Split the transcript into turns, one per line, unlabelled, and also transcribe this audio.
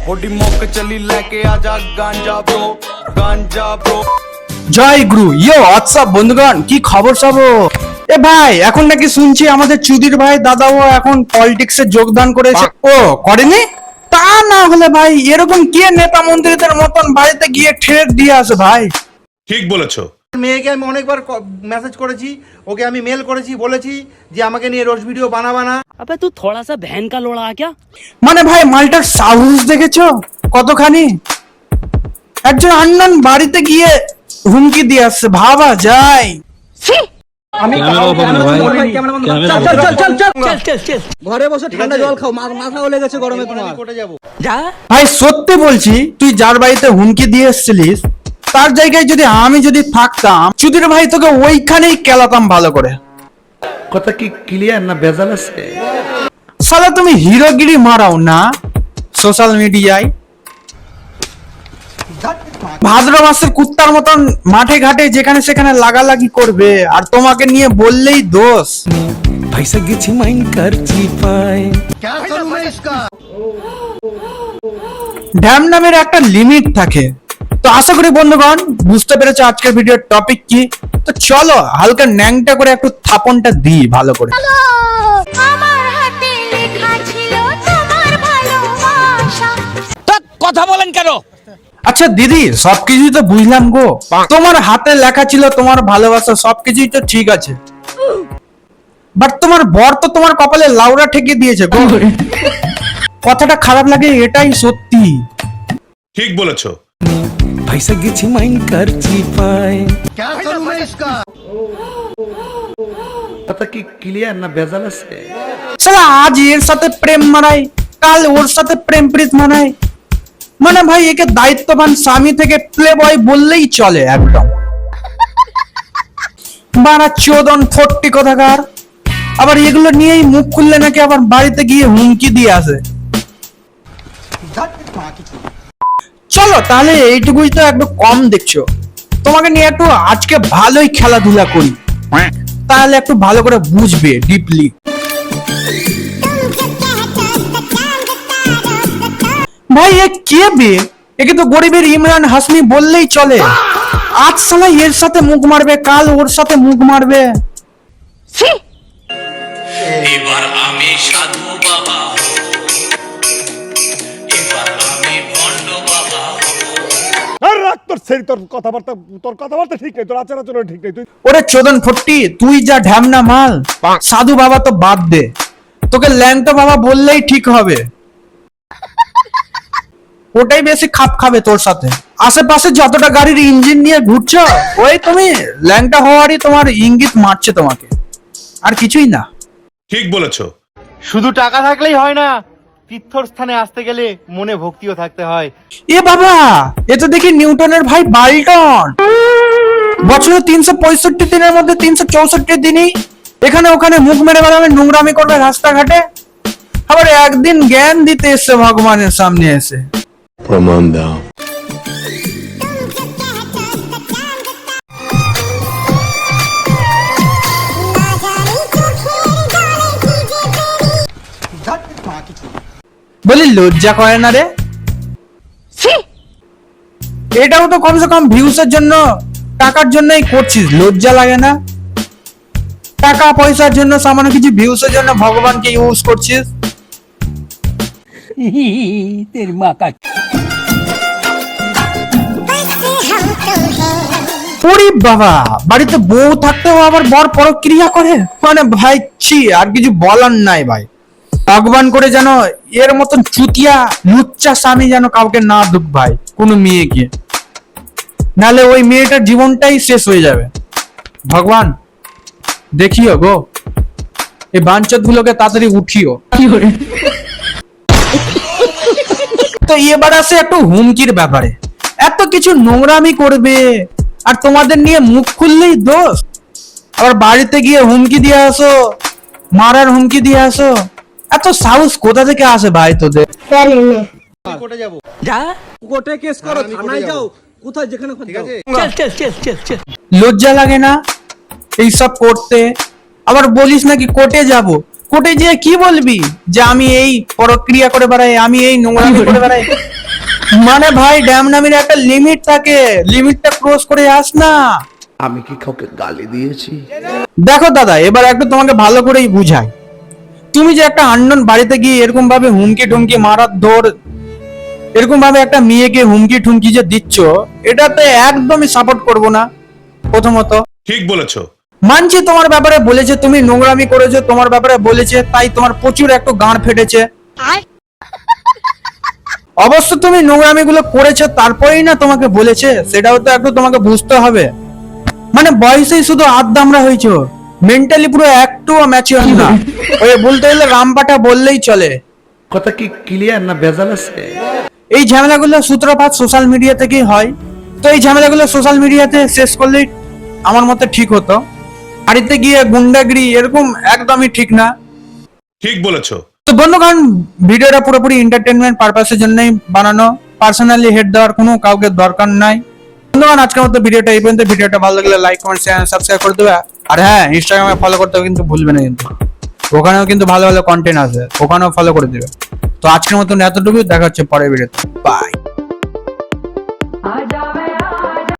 थोड़ी मौक चली लेके आजा गांजा ब्रो
জয় গুরু। ইয়ো হোয়াটসঅ্যাপ বন্ধুগণ, কি খবর সব? এ ভাই, এখন নাকি শুনছি আমাদের চুদির ভাই দাদাও এখন পলিটিক্সে যোগদান করেছে। ও করেনি? তা না হলে ভাই এরকম কে নেতা মন্ত্রীদের মতন বাড়িতে গিয়ে ঠেট দিয়ে আসে ভাই?
ঠিক বলেছো।
মেয়েকে আমি অনেকবার মেসেজ করেছি, ওকে আমি মেল করেছি, বলেছি যে আমাকে নিয়ে রোজ ভিডিও বানাবা না।
अबे तू थोड़ा सा बहन का लोड़ा क्या?
মানে ভাই মালটার সাহস দেখেছো কতখানি? একজন আননোন বাড়িতে গিয়ে হুমকি দিয়ে আসছে, ভাবা যায়?
আমি
ঘরে বসে ঠান্ডা জল খাও, মাথাও লেগেছে গরমে তোমার।
কোর্টে যাবো।
যা
ভাই সত্যি বলছি, তুই যার বাড়িতে হুমকি দিয়ে এসেছিলিস তার জায়গায় যদি আমি থাকতাম, চুদির ভাই তোকে ওইখানেই কেলাতাম ভালো করে।
কথা কি ক্লিয়ার না ভেজাল আছে?
শালা তুমি হিরোগিরি মারাও না সোশ্যাল মিডিয়ায়, ভাদ্র মাসের কুত্তার মতন মাঠে ঘাটে যেখানে সেখানে লাগালাগি করবে, আর তোমাকে নিয়ে বললেই দোষ।
পয়সা গেছি মাইন্ড করছি পাই।
ড্যাম নামের একটা লিমিট থাকে। তো আশা করি বন্ধুগণ বুঝতে পেরেছো আজকের ভিডিওর টপিক কি। তো চলো হালকা ন্যাংটা করে একটু থাপনটা দিই ভালো করে।
কথা বলেন কেন?
আচ্ছা দিদি, সবকিছুই তো বুঝলাম গো, তোমার হাতে লেখা ছিল তোমার ভালোবাসা, সবকিছুই তো ঠিক আছে, বাট তোমার বর তো তোমার কপালে লাউড়া ঠেকে দিয়েছে গো। কথাটা খারাপ লাগে, এটাই সত্যি।
ঠিক বলেছো।
পয়সা গেছি মাইন্ড করছি পাই। কথা কি ক্লিয়ার না ভেজাল আছে?
শালা আজ এর সাথে প্রেম মানায়, কাল ওর সাথে প্রেম প্রীত মানায়। মানে ভাই একে দায়িত্ববান স্বামী থেকে প্লে বয় বললেই চলে একদম। বানা চোদন ফট্টি কথাকার। আবার এগুলো নিয়েই মুখ খুললে নাকি আবার বাড়িতে গিয়ে হুমকি দিয়ে আসে। চলো তাহলে এইটুকুই তো একটু কম দেখছো, তোমাকে নিয়ে একটু আজকে ভালোই খেলাধুলা করি, তাহলে একটু ভালো করে বুঝবে ডিপলি। ভাই এ কে বে? একে তো গরিবের ইমরান হাসমি বললেই চলে। আজ সালা এর সাথে মুখ মারবে, কাল ওর সাথে মুখ মারবে।
এবার আমি সাধু বাবা, এবার আমি ভণ্ড বাবা।
আর রাখ তোর সেই তোর কথাবার্তা ঠিক নেই, তোর আচার আচরণ ঠিক নেই। তুই
ওরে চোদন ফট্টি, তুই যা ঢ্যামনা মাল। সাধু বাবা তো বাদ দে, তোকে ল্যাংটা বাবা বললেই ঠিক হবে। ওটাই বেশি খাপ খাবে তোর সাথে। আশেপাশে যতটা গাড়ির ইঞ্জিন নিয়ে ঘুরছো, ওই তুমি ল্যাংটা হওয়ারই তোমার ইঙ্গিত মারছে তোমাকে, আর কিছুই না।
ঠিক বলেছো।
শুধু টাকা থাকলেই হয় না, তীর্থস্থানে আসতে গেলে মনে ভক্তিও থাকতে হয়।
এ বাবা, এ তো দেখি নিউটনের ভাই বাল্টন। বছরে 365 দিনের মধ্যে 364 দিনই এখানে ওখানে মুখ মেরে বেড়াবে, নোংরামি করবে রাস্তাঘাটে, আবার একদিন জ্ঞান দিতে এসছে ভগবানের সামনে এসে।
প্রমাণ দাও।
বলি লজ্জা করে না রে? এটাও তো কমসে কম ভিউসের জন্য, টাকার জন্যই করছিস, লজ্জা লাগে না? টাকা পয়সার জন্য, সামান্য কিছু ভিউসের জন্য ভগবানকে ইউজ করছিস।
तेरी माँ का
ওরে বাবা, বাড়িতে বউ থাকতেও আবার বর পরক্রিয়া করে, মানে ভাই ছি, আর কিছু বলার নাই ভাই। ভগবান করে যেন এর মতন চুতিয়া লুচ্চা স্বামী যেন কাউকে না দুক ভাই, কোনো মেয়েকে, নালে ওই মেয়েটার জীবনটাই শেষ হয়ে যাবে। ভগবান দেখিও গো, এই বাঞ্চত গুলোকে তাড়াতাড়ি উঠিও। তো এবার আসে একটু হুমকির ব্যাপারে। এত কিছু নোংরামি করবে আর তোমাদের নিয়ে মুখ খুললেই দোষ, আবার বাড়িতে গিয়ে হুমকি দিয়ে আসো, মারার হুমকি দিয়ে আসো। এত সাহস কোথা থেকে আসে ভাই তোদের?
কোর্টে যাবো।
যা
কোর্টে কেস করো, থানায় যাও, কোথায় যেখানে
ঠিক আছে।
चल
লজ্জা লাগে না এইসব করতে? আবার বলিস নাকি কোর্টে যাব, কোর্টে যেয়ে কি বলবি যে আমি এই প্রক্রিয়া করে বেড়াই, আমি এই নোংরামি করে বেড়াই? মানে ভাই ড্যামনামির একটা লিমিট থাকে, লিমিটটা ক্রস করে যাস না।
আমি কি কাউকে গালি দিয়েছি?
দেখো দাদা, এবার একটু তোমাকে ভালো করেই বুঝাই। তুমি যে একটা আননোন বাড়িতে গিয়ে এরকম ভাবে হুমকি টুমকি মারার ধর, এরকম ভাবে একটা মেয়েকে হুমকি ঠুমকি যে দিচ্ছ, এটাতে একদমই সাপোর্ট করব না। প্রথমত
ঠিক বলেছো।
মানছি তোমার ব্যাপারে বলেছে, তুমি নোংরামি করেছো, তোমার ব্যাপারে বলেছে, তাই তোমার প্রচুর একটু গাঁড় ফেটেছে। অবশ্য তুমি নোংরামি গুলো করেছো তারপরেই না তোমাকে বলেছে, সেটাও তো একটু তোমাকে বুঝতে হবে। মানে বয়সেই শুধু আধদামরা হয়েছো, মেন্টালি পুরো একটুও ম্যাচিওর না। ওই বলতে গেলে রামপাটা বললেই চলে।
কথা কি ক্লিয়ার না ভেজাল আছে?
এই ঝামেলাগুলো সূত্রপাত সোশ্যাল মিডিয়া থেকেই হয়। তো এই ঝামেলাগুলো সোশ্যাল মিডিয়াতে শেষ করলেই আমার মতে ঠিক হতো। বাড়িতে গিয়ে গুন্ডাগিরি এরকম একদমই ঠিক না।
ঠিক বলেছো।
তো বন্ধুগণ, ভিডিওটা পুরোপুরি এন্টারটেনমেন্ট পারপাসের জন্যই বানানো, পার্সোনালি হেড দেওয়ার কোনো কাউকে দরকার নাই। বন্ধুগণ, আজকের মতো ভিডিওটা এই পর্যন্ত। ভিডিওটা ভালো লাগলে লাইক কমেন্ট শেয়ার সাবস্ক্রাইব করে দেবে। আর হ্যাঁ, ইনস্টাগ্রামে ফলো করতে কিন্তু ভুলবে না, কিন্তু ওখানেও কিন্তু ভালো ভালো কন্টেন্ট আছে, ওখানেও ফলো করে দেবে। তো আজকের মতন এতটুকুই, দেখা হচ্ছে পরের ভিডিওতে। বাই।